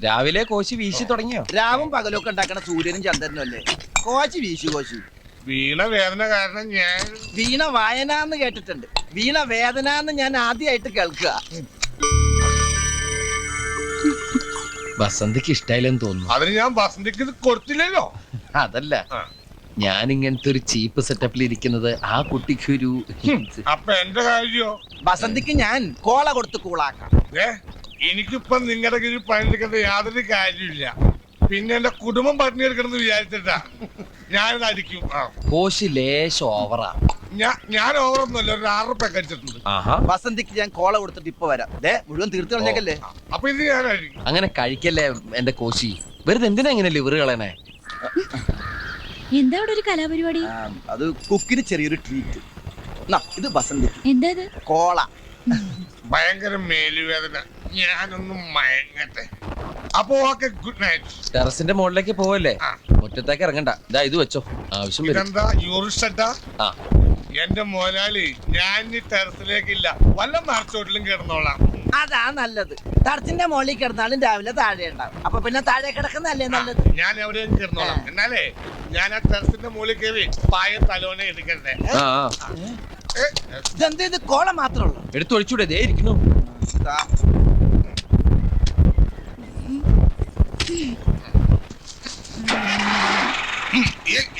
രാവിലെ കോശി വീശി തുടങ്ങിയോ? രാവും പകലൊക്കെ ഉണ്ടാക്കണ സൂര്യനും ചന്ദ്രനും അല്ലേ കോശി വീശു കോശി. വീണ വേദന കാരണം ഞാൻ വീണ വായന എന്ന് കേട്ടിട്ടുണ്ട്, വീണ വേദന എന്ന് ഞാൻ ആദ്യമായിട്ട് കേൾക്കുക. ബസന്തിക്ക് ഇഷ്ടായില്ലെന്ന് തോന്നുന്നു. അതിന് ഞാൻ ബസന്തിക്ക് കൊടുത്തില്ലല്ലോ. അതല്ല, ഞാൻ ഇങ്ങനത്തെ ഒരു ചീപ്പ് സെറ്റപ്പിൽ ഇരിക്കുന്നത് ആ കുട്ടിക്കൊരു അപ്പൊ എന്റെ കാര്യോ? ബസന്തിക്ക് ഞാൻ കോള കൊടുത്ത് കൂളാക്കാം. എനിക്കിപ്പൊ നിങ്ങളുടെ കീഴിൽ പണിയെടുക്കേണ്ട യാതൊരു കാര്യമില്ല. പിന്നെ എന്റെ കുടുംബം പട്ടിണി എടുക്കണമെന്ന് വിചാരിച്ചിട്ടാ ഞാനിത് അടിക്കും. കോശി ലേശം ഓവറാ. ഞാൻ ഓവറൊന്നുമല്ല, ഒരു 6 റുപ്യ കഴിച്ചിട്ടുണ്ട്. ബസന്തിക്ക് ഞാൻ കോള കൊടുത്തിട്ട് ഇപ്പൊ വരാം. മുഴുവൻ തീർത്ത് കളഞ്ഞേക്കല്ലേ. അപ്പൊ ഇത് ഞാൻ അടിക്കും. അങ്ങനെ കഴിക്കല്ലേ എന്റെ കോശി, വെറുതെ എന്തിനാ ഇങ്ങനെ ലിവർ കളയണേ? എന്താ അവിടെ ഒരു കലാപരിപാടി? അത് കുക്കിന് ചെറിയൊരു ട്രീറ്റ്. ഇത് ബസന്തിക്ക് എന്താ ഇത്? കോള. ഭയങ്കര മേലുവേദന, ഞാനൊന്നും മയങ്ങട്ടെ. അപ്പൊ ഓക്കെ, ഗുഡ് നൈറ്റ്. ടെറസിന്റെ മുകളിലേക്ക് പോവല്ലേ, മുറ്റത്തേക്ക് ഇറങ്ങണ്ട. ഇതാ ഇത് വെച്ചോ, ആവശ്യം വരും. ഇതെന്താ യൂറിസ്റ്റ? എന്റെ മോലാളി, ഞാൻ ഈ ടെറസിലേക്കില്ല, വല്ല മറച്ചോട്ടിലും കിടന്നോളാം. അതാ നല്ലത്. ടെറസിന്റെ മുകളിൽ കിടന്നാലും രാവിലെ താഴെ ഉണ്ടാവും. അപ്പൊ പിന്നെ താഴെ കിടക്കുന്നല്ലേ നല്ലത്. ഞാൻ എവിടെയും കിടന്നോളാം. എന്നാലേ ഞാൻ ആ ടെറസിന്റെ മുകളിൽ കയറി പായ തലോനെ എടുക്കണ്ടേ? ഇതെന്ത്, ഇത് കോള മാത്രമേ ഉള്ളൂ? എടുത്തൊഴിച്ചൂടെ, ദേ ഇരിക്കുന്നു.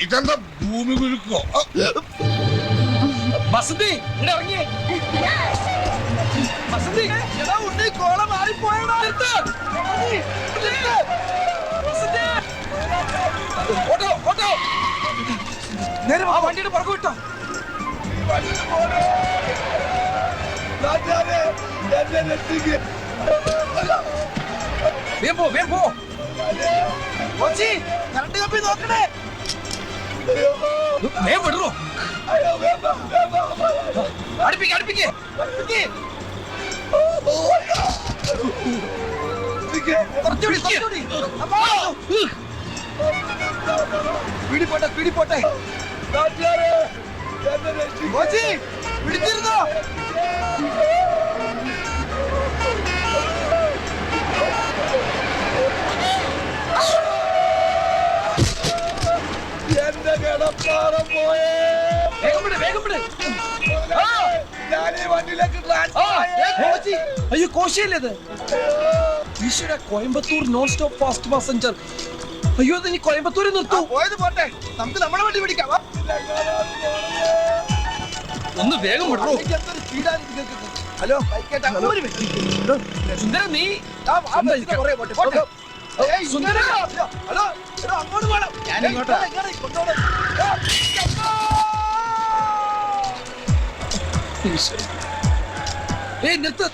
ഇതെന്താ ഭൂമി കുലുക്കോ? ബസന്തി ഇവിടെ ഇറങ്ങിയേ. ബസന്തി, കോള മാറിപ്പോയടാ. ഓട്ടോ ഓട്ടോ, നേരെ ആ വണ്ടിയുടെ പുറകു വിട്ടോ. വേഗം പോ. കോച്ചി, കറണ്ട് കമ്പി നോക്കണേ. വേഗം വിടറോ. അടുപ്പിക്ക്. പിടിപോട്ടെ. കോച്ചി, പിടിച്ചിരുന്നോ? എന്റെ കിടപ്പാടം പോയേ. വേഗം വിട്. അയ്യോ, കോശിയല്ലേ ഇത്? ഈശ്വര, Coimbatore non stop fast passenger. അയ്യോ, ഇത് ഇനി കോയമ്പത്തൂരിൽ നിർത്തൂ. പോയത് പോട്ടെ, നമുക്ക് നമ്മളെ വണ്ടി പിടിക്കാം. ഒന്ന് വേഗം വിടറോ. ഹലോ, സുന്ദര, നീ സുന്ദര, ഹലോ, അങ്ങോട്ട് വേണം. ഞാൻ ഇങ്ങോട്ടാ. നിർത്ത്.